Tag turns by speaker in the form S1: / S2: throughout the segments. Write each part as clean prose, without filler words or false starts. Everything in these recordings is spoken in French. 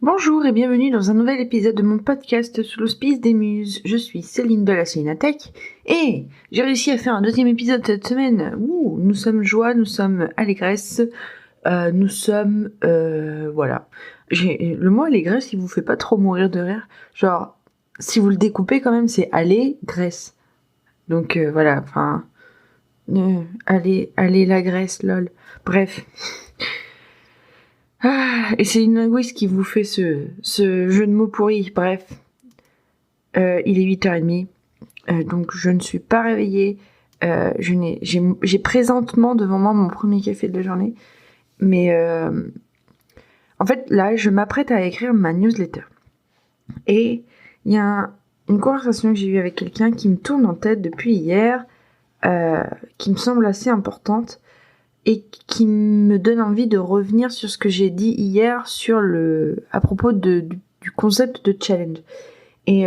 S1: Bonjour et bienvenue dans un nouvel épisode de mon podcast sous l'auspice des Muses. Je suis Céline de la Célinatech et j'ai réussi à faire un deuxième épisode cette semaine. Nous sommes joie, nous sommes allégresse, voilà. Le mot allégresse, il vous fait pas trop mourir de rire. Genre, si vous le découpez quand même, c'est allégresse. Donc voilà, enfin... allez la Grèce, lol. Bref... et c'est une linguiste qui vous fait ce jeu de mots pourri. Bref, il est 8h30, donc je ne suis pas réveillée. J'ai présentement devant moi mon premier café de la journée. Mais en fait, là, je m'apprête à écrire ma newsletter. Et il y a une conversation que j'ai eue avec quelqu'un qui me tourne en tête depuis hier, qui me semble assez importante. Et qui me donne envie de revenir sur ce que j'ai dit hier à propos du concept de challenge. Et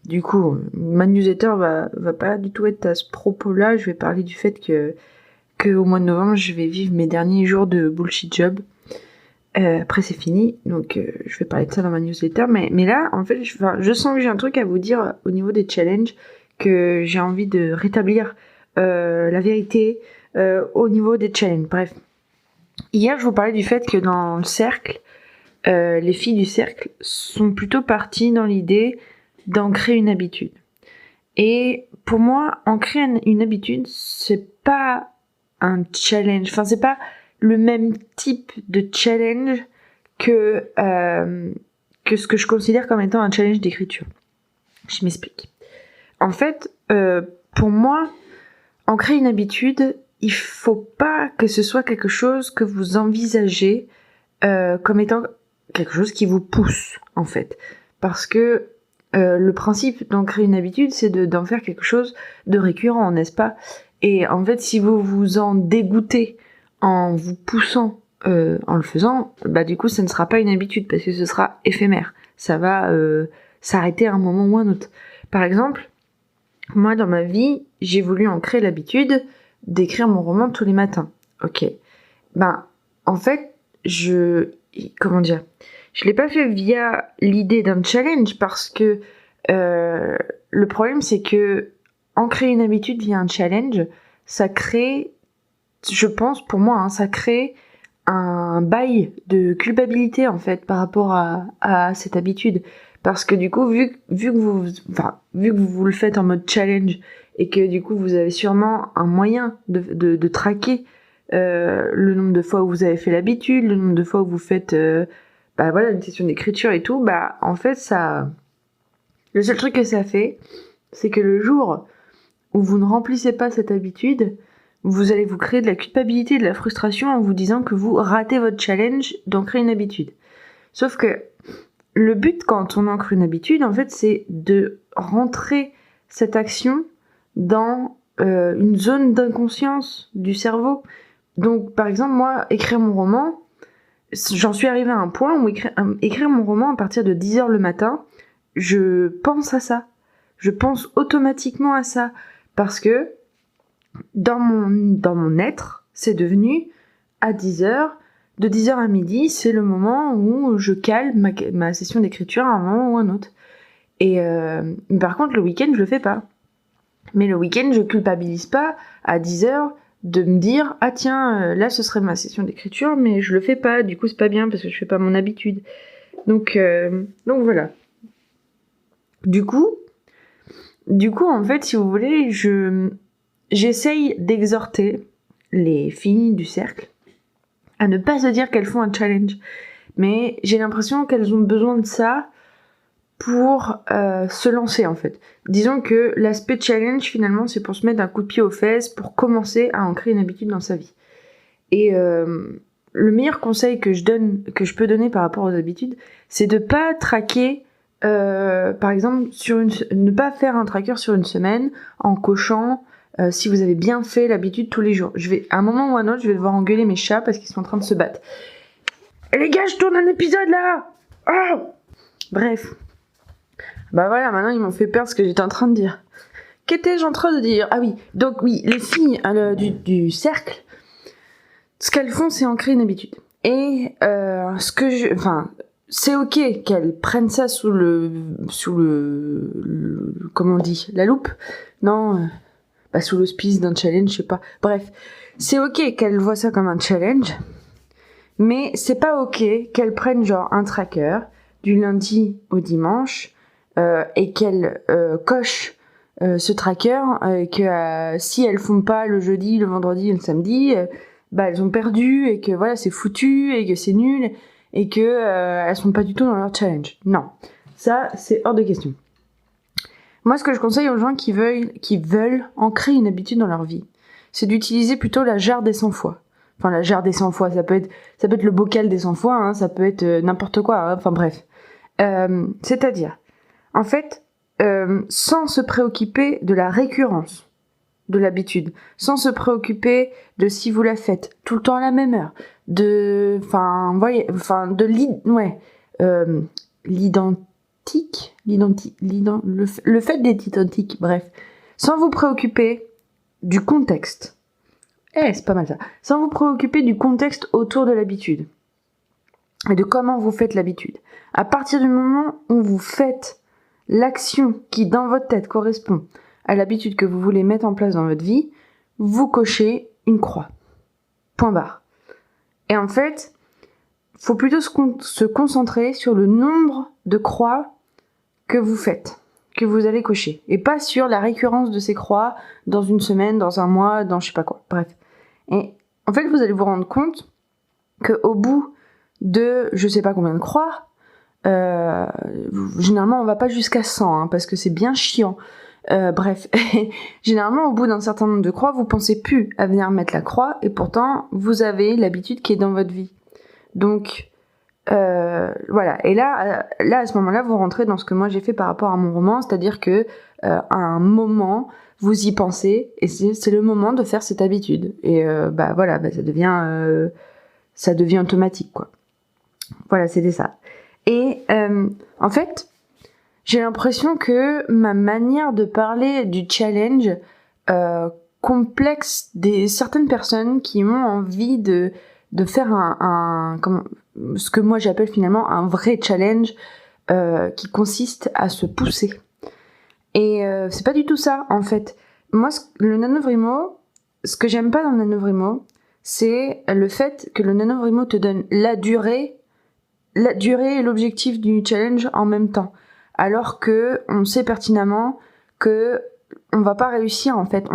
S1: du coup, ma newsletter va pas du tout être à ce propos-là. Je vais parler du fait que au mois de novembre, je vais vivre mes derniers jours de bullshit job. Après, c'est fini, donc je vais parler de ça dans ma newsletter. Mais là, en fait, je sens que j'ai un truc à vous dire au niveau des challenges, que j'ai envie de rétablir la vérité, au niveau des challenges. Bref. Hier, je vous parlais du fait que dans le cercle, les filles du cercle sont plutôt parties dans l'idée d'ancrer une habitude. Et pour moi, ancrer une habitude, c'est pas un challenge. Enfin, c'est pas le même type de challenge que ce que je considère comme étant un challenge d'écriture. Je m'explique. En fait, pour moi, ancrer une habitude, il faut pas que ce soit quelque chose que vous envisagez comme étant quelque chose qui vous pousse, en fait. Parce que le principe d'ancrer une habitude, c'est d'en faire quelque chose de récurrent, n'est-ce pas? Et en fait, si vous vous en dégoûtez en vous poussant en le faisant, bah du coup, ça ne sera pas une habitude, parce que ce sera éphémère. Ça va s'arrêter à un moment ou un autre. Par exemple, moi, dans ma vie, j'ai voulu ancrer l'habitude d'écrire mon roman tous les matins. Ok. En fait, comment dire, je l'ai pas fait via l'idée d'un challenge parce que le problème, c'est que ancrer une habitude via un challenge, ça crée, je pense, pour moi, ça crée un bail de culpabilité, en fait, par rapport à cette habitude. Parce que du coup, vu que vous le faites en mode challenge et que du coup vous avez sûrement un moyen de traquer le nombre de fois où vous avez fait l'habitude, le nombre de fois où vous faites une session d'écriture et tout, en fait ça, le seul truc que ça fait, c'est que le jour où vous ne remplissez pas cette habitude, vous allez vous créer de la culpabilité, de la frustration en vous disant que vous ratez votre challenge d'ancrer une habitude. Sauf que le but quand on ancre une habitude, en fait, c'est de rentrer cette action dans une zone d'inconscience du cerveau. Donc, par exemple, moi, écrire mon roman, j'en suis arrivée à un point où écrire mon roman à partir de 10h le matin, je pense à ça. Je pense automatiquement à ça. Parce que dans mon être, c'est devenu à 10h, de 10h à midi, c'est le moment où je cale ma session d'écriture à un moment ou un autre. Et par contre, le week-end, je le fais pas. Mais le week-end, je culpabilise pas à 10h de me dire « Ah tiens, là, ce serait ma session d'écriture, mais je le fais pas. Du coup, c'est pas bien parce que je fais pas mon habitude. » Donc voilà. Du coup, en fait, si vous voulez, j'essaye d'exhorter les filles du cercle à ne pas se dire qu'elles font un challenge. Mais j'ai l'impression qu'elles ont besoin de ça pour se lancer, en fait. Disons que l'aspect challenge, finalement, c'est pour se mettre un coup de pied aux fesses, pour commencer à ancrer une habitude dans sa vie. Et le meilleur conseil que je peux donner par rapport aux habitudes, c'est de pas traquer, par exemple, ne pas faire un tracker sur une semaine en cochant si vous avez bien fait l'habitude tous les jours. À un moment ou à un autre, je vais devoir engueuler mes chats parce qu'ils sont en train de se battre. Et les gars, je tourne un épisode là! Oh, bref. Voilà, maintenant ils m'ont fait perdre ce que j'étais en train de dire. Qu'étais-je en train de dire? Ah oui, donc oui, les filles du cercle, ce qu'elles font, c'est ancrer une habitude. Et c'est ok qu'elles prennent ça sous le comment on dit, la loupe, non, sous l'auspice d'un challenge, je sais pas. Bref, c'est ok qu'elles voient ça comme un challenge, mais c'est pas ok qu'elles prennent genre un tracker du lundi au dimanche et qu'elles cochent ce tracker que si elles font pas le jeudi, le vendredi et le samedi, elles ont perdu et que voilà c'est foutu et que c'est nul et que elles sont pas du tout dans leur challenge. Non, ça c'est hors de question. Moi, ce que je conseille aux gens qui veulent ancrer une habitude dans leur vie, c'est d'utiliser plutôt la jarre des 100 fois. Enfin, la jarre des 100 fois, ça peut être le bocal des 100 fois, hein, ça peut être n'importe quoi, hein, enfin bref. C'est-à-dire, en fait, sans se préoccuper de la récurrence de l'habitude, sans se préoccuper de si vous la faites tout le temps à la même heure, le fait d'être identique, bref, sans vous préoccuper du contexte. C'est pas mal ça. Sans vous préoccuper du contexte autour de l'habitude et de comment vous faites l'habitude. À partir du moment où vous faites l'action qui dans votre tête correspond à l'habitude que vous voulez mettre en place dans votre vie, vous cochez une croix. Point barre. Et en fait, faut plutôt se concentrer sur le nombre de croix que vous faites, que vous allez cocher, et pas sur la récurrence de ces croix dans une semaine, dans un mois, dans je sais pas quoi. Bref. Et en fait, vous allez vous rendre compte qu'au bout de je sais pas combien de croix, généralement on va pas jusqu'à 100, hein, parce que c'est bien chiant. Bref, généralement au bout d'un certain nombre de croix, vous pensez plus à venir mettre la croix, et pourtant vous avez l'habitude qui est dans votre vie. Donc voilà. Et là à ce moment-là, vous rentrez dans ce que moi j'ai fait par rapport à mon roman, c'est-à-dire que à un moment vous y pensez et c'est le moment de faire cette habitude. Et ça devient automatique, quoi. Voilà, c'était ça. Et en fait, j'ai l'impression que ma manière de parler du challenge complexe certaines personnes qui ont envie de faire ce que moi j'appelle finalement un vrai challenge qui consiste à se pousser. Et c'est pas du tout ça, en fait. Moi, le NaNoWriMo, ce que j'aime pas dans le NaNoWriMo, c'est le fait que le NaNoWriMo te donne la durée et l'objectif du challenge en même temps. Alors que on sait pertinemment que on va pas réussir, en fait.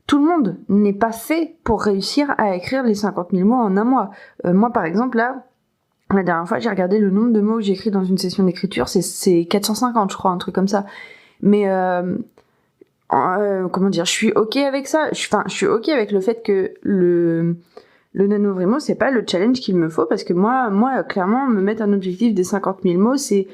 S1: Tout le monde n'est pas fait pour réussir à écrire les 50 000 mots en un mois. Moi, par exemple, là, la dernière fois, j'ai regardé le nombre de mots que j'ai écrit dans une session d'écriture, c'est 450, je crois, un truc comme ça. Mais comment dire, je suis ok avec ça. Je suis ok avec le fait que le NaNoWriMo, c'est pas le challenge qu'il me faut, parce que moi, clairement, me mettre un objectif des 50 000 mots, c'est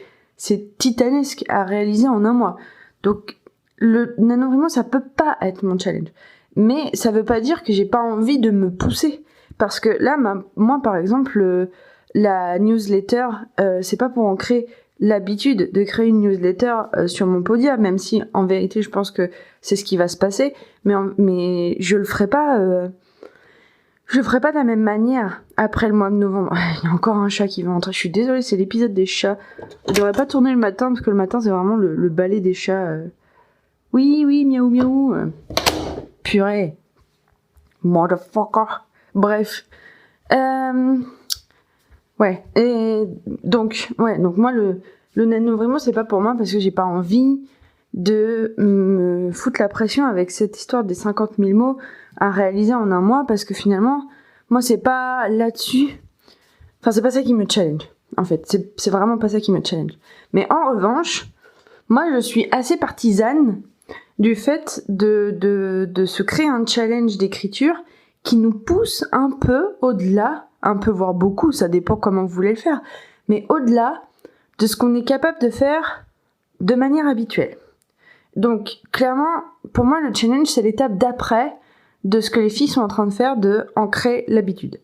S1: titanesque à réaliser en un mois. Donc, le NaNoWriMo, ça peut pas être mon challenge. Mais ça veut pas dire que j'ai pas envie de me pousser. Parce que là, moi, par exemple, la newsletter, c'est pas pour ancrer l'habitude de créer une newsletter sur mon Podia, même si en vérité je pense que c'est ce qui va se passer, mais je le ferai pas de la même manière après le mois de novembre. Il y a encore un chat qui va entrer, je suis désolée, c'est l'épisode des chats. Je devrais pas tourner le matin parce que le matin c'est vraiment le balai des chats. Oui, miaou miaou. Purée. Motherfucker. Bref. Ouais, et donc moi le NaNoWriMo c'est pas pour moi parce que j'ai pas envie de me foutre la pression avec cette histoire des 50 000 mots à réaliser en un mois, parce que finalement moi c'est pas là-dessus, c'est pas ça qui me challenge en fait, c'est vraiment pas ça qui me challenge. Mais en revanche, moi je suis assez partisane du fait de se créer un challenge d'écriture qui nous pousse un peu au-delà, un peu voire beaucoup, ça dépend comment vous voulez le faire, mais au-delà de ce qu'on est capable de faire de manière habituelle. Donc clairement, pour moi le challenge c'est l'étape d'après de ce que les filles sont en train de faire, de ancrer l'habitude.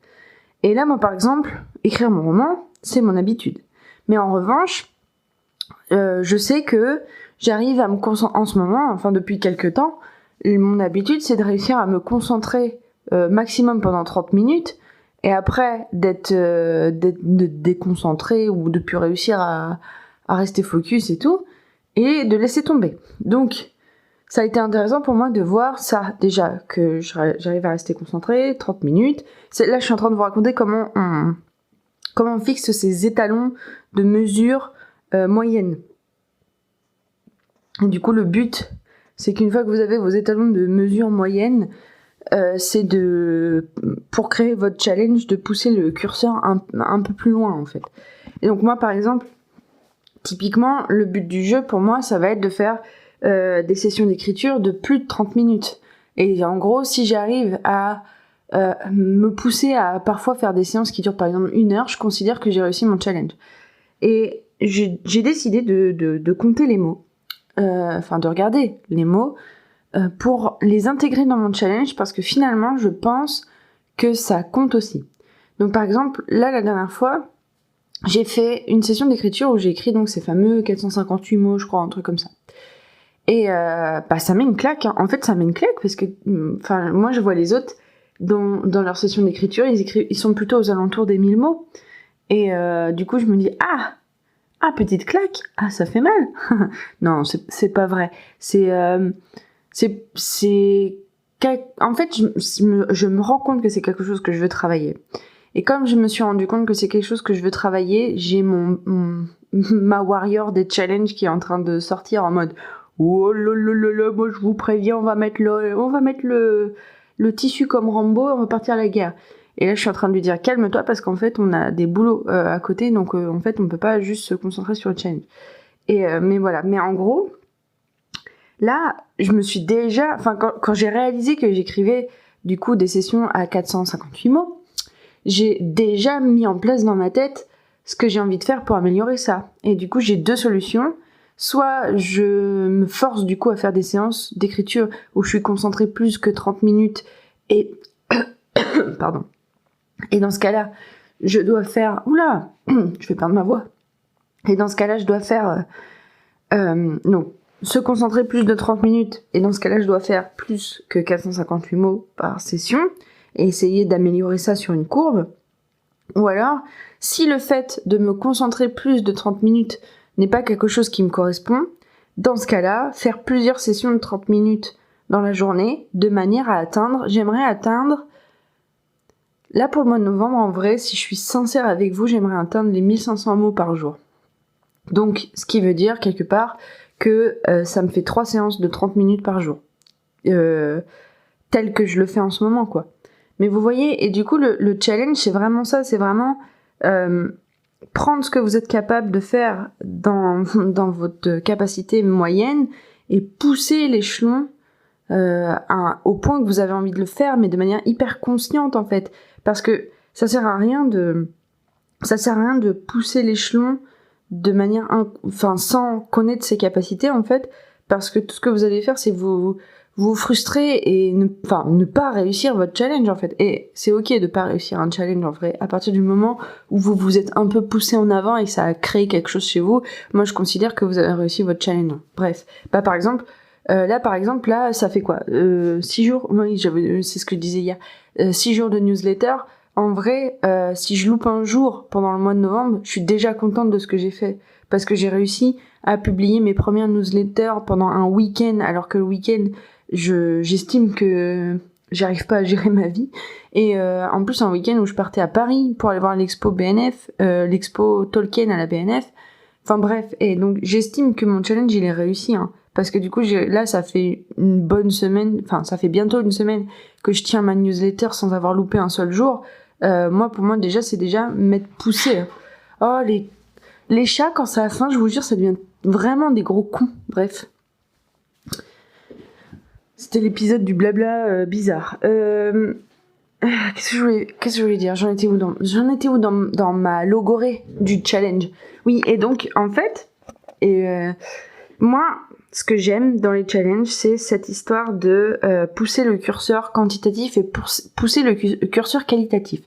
S1: Et là moi par exemple, écrire mon roman, c'est mon habitude. Mais en revanche, je sais que j'arrive à me concentrer en ce moment, depuis quelques temps, mon habitude c'est de réussir à me concentrer maximum pendant 30 minutes et après d'être déconcentré ou de plus réussir à rester focus et tout, et de laisser tomber. Donc, ça a été intéressant pour moi de voir ça, déjà, que j'arrive à rester concentré, 30 minutes. Là, je suis en train de vous raconter comment on fixe ces étalons de mesure moyenne. Et du coup, le but, c'est qu'une fois que vous avez vos étalons de mesure moyenne, c'est pour créer votre challenge, de pousser le curseur un peu plus loin, en fait. Et donc moi, par exemple, typiquement, le but du jeu, pour moi, ça va être de faire des sessions d'écriture de plus de 30 minutes. Et en gros, si j'arrive à me pousser à parfois faire des séances qui durent par exemple 1 heure, je considère que j'ai réussi mon challenge. Et j'ai décidé de compter les mots, de regarder les mots pour les intégrer dans mon challenge, parce que finalement, je pense que ça compte aussi. Donc par exemple, là, la dernière fois, j'ai fait une session d'écriture où j'ai écrit donc ces fameux 458 mots, je crois, un truc comme ça. Et ça met une claque, hein. En fait, ça met une claque parce que, moi, je vois les autres dans leur session d'écriture, ils sont plutôt aux alentours des 1000 mots. Et du coup, je me dis, petite claque, ça fait mal. Non, c'est pas vrai. En fait, je me rends compte que c'est quelque chose que je veux travailler. Et comme je me suis rendu compte que c'est quelque chose que je veux travailler, j'ai ma warrior des challenges qui est en train de sortir en mode oh là, moi je vous préviens, on va mettre le tissu comme Rambo, on va partir à la guerre. Et là je suis en train de lui dire calme-toi, parce qu'en fait on a des boulots à côté, donc en fait on peut pas juste se concentrer sur le challenge. Mais voilà, mais en gros, là je me suis déjà, quand j'ai réalisé que j'écrivais du coup des sessions à 458 mots, j'ai déjà mis en place dans ma tête ce que j'ai envie de faire pour améliorer ça. Et du coup, j'ai 2 solutions. Soit je me force du coup à faire des séances d'écriture où je suis concentrée plus que 30 minutes et... Pardon. Et dans ce cas-là, je dois faire... Oula, je vais perdre ma voix. Et dans ce cas-là, je dois faire... se concentrer plus de 30 minutes. Et dans ce cas-là, je dois faire plus que 458 mots par session. Et essayer d'améliorer ça sur une courbe. Ou alors, si le fait de me concentrer plus de 30 minutes n'est pas quelque chose qui me correspond, dans ce cas-là, faire plusieurs sessions de 30 minutes dans la journée, de manière à j'aimerais atteindre, là pour le mois de novembre, en vrai, si je suis sincère avec vous, j'aimerais atteindre les 1500 mots par jour. Donc, ce qui veut dire, quelque part, que ça me fait 3 séances de 30 minutes par jour. Tel que je le fais en ce moment, quoi. Mais vous voyez, et du coup, le challenge, c'est vraiment ça, c'est vraiment prendre ce que vous êtes capable de faire dans votre capacité moyenne et pousser l'échelon au point que vous avez envie de le faire, mais de manière hyper consciente, en fait. Parce que ça sert à rien de pousser l'échelon de manière, sans connaître ses capacités, en fait, parce que tout ce que vous allez faire, c'est vous frustrer et ne pas réussir votre challenge, en fait. Et c'est ok de pas réussir un challenge, en vrai, à partir du moment où vous vous êtes un peu poussé en avant et que ça a créé quelque chose chez vous. Moi, je considère que vous avez réussi votre challenge. Bref. Par exemple, là, ça fait quoi 6 jours, oui, c'est ce que je disais hier, 6 jours de newsletter. En vrai, si je loupe un jour pendant le mois de novembre, je suis déjà contente de ce que j'ai fait, parce que j'ai réussi à publier mes premières newsletters pendant un week-end, alors que le week-end, j'estime que j'arrive pas à gérer ma vie. Et en plus, un week-end où je partais à Paris pour aller voir l'expo BNF, l'expo Tolkien à la BNF. Enfin bref, et donc j'estime que mon challenge, il est réussi, hein. Parce que du coup, là, ça fait une bonne semaine, ça fait bientôt une semaine que je tiens ma newsletter sans avoir loupé un seul jour. Pour moi, déjà, c'est déjà m'être poussé. Hein. Oh, les chats, quand ça a faim, je vous jure, ça devient vraiment des gros cons. Bref. C'était l'épisode du blabla bizarre. Qu'est-ce que je voulais dire? J'en étais où dans ma logorée du challenge? Oui, et donc, en fait, moi, ce que j'aime dans les challenges, c'est cette histoire de pousser le curseur quantitatif et pousser le curseur qualitatif.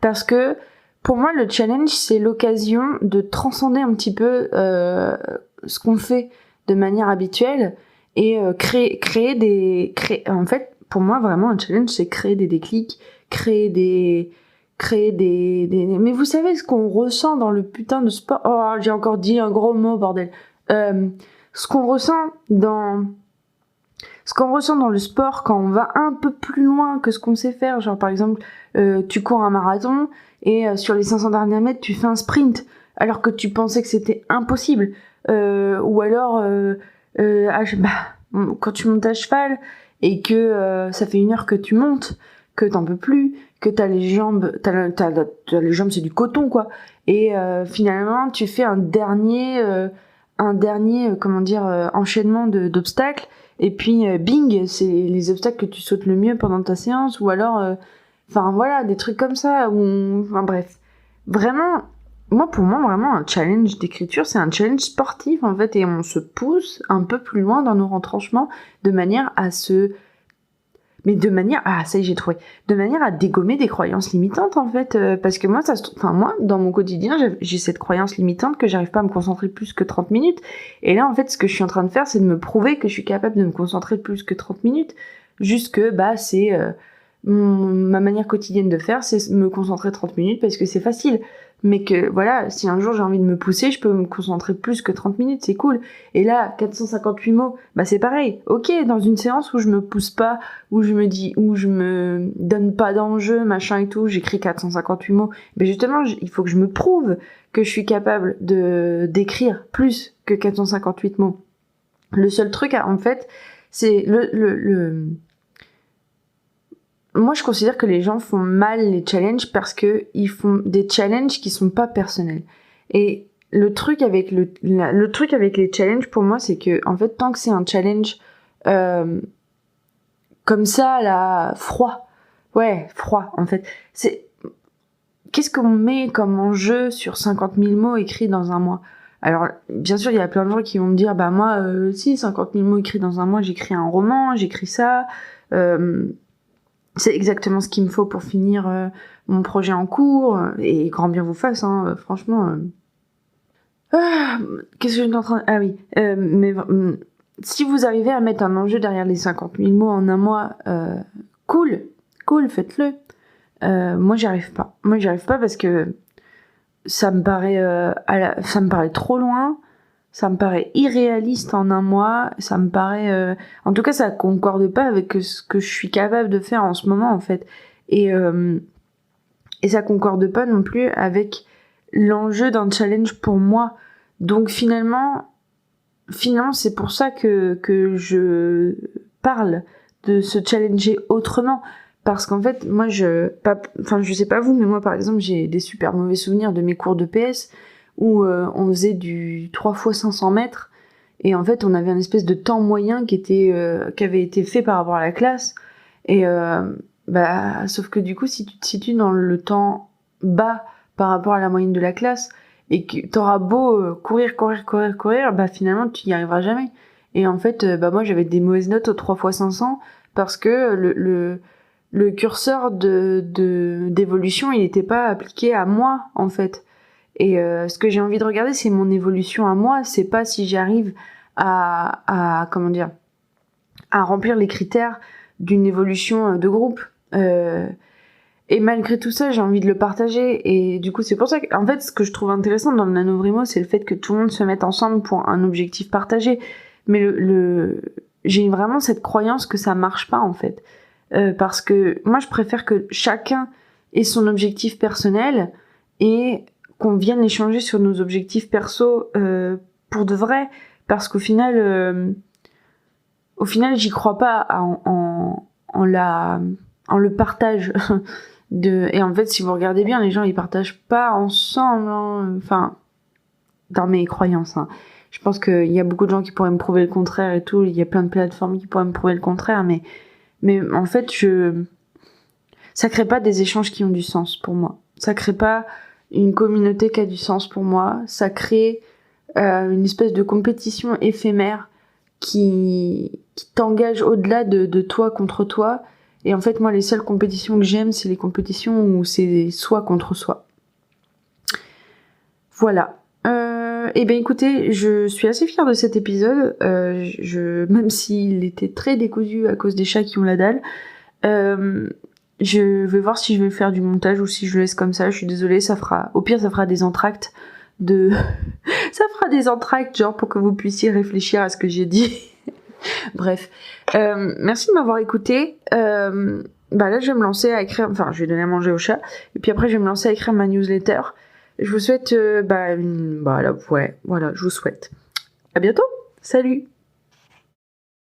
S1: Parce que, pour moi, le challenge, c'est l'occasion de transcender un petit peu ce qu'on fait de manière habituelle et en fait, pour moi, vraiment, un challenge, c'est créer des déclics, créer des créer Mais vous savez ce qu'on ressent dans le putain de sport. Oh, j'ai encore dit un gros mot, bordel. Ce qu'on ressent dans le sport quand on va un peu plus loin que ce qu'on sait faire. Genre, par exemple, tu cours un marathon et sur les 500 derniers mètres, tu fais un sprint alors que tu pensais que c'était impossible. Ou alors, quand tu montes à cheval et que ça fait 1 heure que tu montes, que t'en peux plus, que t'as les jambes, les jambes c'est du coton quoi. Et finalement, tu fais un dernier enchaînement d'obstacles. Et puis bing, c'est les obstacles que tu sautes le mieux pendant ta séance, ou alors, enfin voilà, des trucs comme ça, enfin bref. Vraiment, pour moi, vraiment, un challenge d'écriture, c'est un challenge sportif en fait, et on se pousse un peu plus loin dans nos retranchements de manière à ça y est, j'ai trouvé. De manière à dégommer des croyances limitantes, en fait. Parce que moi, moi, dans mon quotidien, j'ai cette croyance limitante que j'arrive pas à me concentrer plus que 30 minutes. Et là, en fait, ce que je suis en train de faire, c'est de me prouver que je suis capable de me concentrer plus que 30 minutes. Juste que, c'est ma manière quotidienne de faire, c'est me concentrer 30 minutes parce que c'est facile. Mais que, voilà, si un jour j'ai envie de me pousser, je peux me concentrer plus que 30 minutes, c'est cool. Et là, 458 mots, c'est pareil. Ok, dans une séance où je me pousse pas, où je me donne pas d'enjeu, machin et tout, j'écris 458 mots. Mais justement, il faut que je me prouve que je suis capable d'écrire plus que 458 mots. Le seul truc, en fait, c'est moi, je considère que les gens font mal les challenges parce que ils font des challenges qui sont pas personnels. Et le truc avec les challenges pour moi, c'est que en fait, tant que c'est un challenge comme ça, là, froid en fait, c'est qu'est-ce qu'on met comme enjeu sur 50 000 mots écrits dans un mois? Alors, bien sûr, il y a plein de gens qui vont me dire, moi, si 50 000 mots écrits dans un mois, j'écris un roman, j'écris ça. C'est exactement ce qu'il me faut pour finir mon projet en cours, et grand bien vous fasse, hein, franchement. Qu'est-ce que je suis en train... Ah oui, si vous arrivez à mettre un enjeu derrière les 50 000 mots en un mois, cool, faites-le. Moi, j'y arrive pas. Parce que ça me paraît trop loin. Ça me paraît irréaliste en un mois. Ça me paraît... En tout cas, ça concorde pas avec ce que je suis capable de faire en ce moment, en fait. Et ça concorde pas non plus avec l'enjeu d'un challenge pour moi. Donc finalement, c'est pour ça que je parle de se challenger autrement. Parce qu'en fait, moi, je sais pas vous, mais moi, par exemple, j'ai des super mauvais souvenirs de mes cours de PS où on faisait du 3 fois 500 mètres, et en fait on avait un espèce de temps moyen qui avait été fait par rapport à la classe, et sauf que du coup si tu te situes dans le temps bas par rapport à la moyenne de la classe, et que t'auras beau courir, finalement tu n'y arriveras jamais. Et en fait moi j'avais des mauvaises notes au 3 fois 500 parce que le curseur d'évolution il n'était pas appliqué à moi en fait. Et ce que j'ai envie de regarder, c'est mon évolution à moi. C'est pas si j'arrive à remplir les critères d'une évolution de groupe. Et malgré tout ça, j'ai envie de le partager. Et du coup, c'est pour ça qu'en fait, ce que je trouve intéressant dans le NaNoWriMo, c'est le fait que tout le monde se mette ensemble pour un objectif partagé. Mais j'ai vraiment cette croyance que ça marche pas, en fait. Parce que moi, je préfère que chacun ait son objectif personnel et qu'on vienne échanger sur nos objectifs perso pour de vrai, parce qu'au final j'y crois pas en le partage et en fait si vous regardez bien, les gens ils partagent pas ensemble, hein, enfin dans mes croyances, hein. Je pense qu'il y a beaucoup de gens qui pourraient me prouver le contraire et tout, il y a plein de plateformes qui pourraient me prouver le contraire, mais en fait ça crée pas des échanges qui ont du sens pour moi, ça crée pas une communauté qui a du sens pour moi, ça crée une espèce de compétition éphémère qui t'engage au-delà de toi contre toi. Et en fait, moi, les seules compétitions que j'aime, c'est les compétitions où c'est soi contre soi. Voilà. Et ben écoutez, je suis assez fière de cet épisode, même s'il était très décousu à cause des chats qui ont la dalle. Je vais voir si je vais faire du montage ou si je le laisse comme ça. Je suis désolée, au pire, ça fera des entractes de... ça fera des entractes, genre, pour que vous puissiez réfléchir à ce que j'ai dit. Bref. Merci de m'avoir écouté. Là, je vais me lancer à écrire... Enfin, je vais donner à manger au chat. Et puis après, je vais me lancer à écrire ma newsletter. Je vous souhaite... voilà, je vous souhaite. À bientôt. Salut.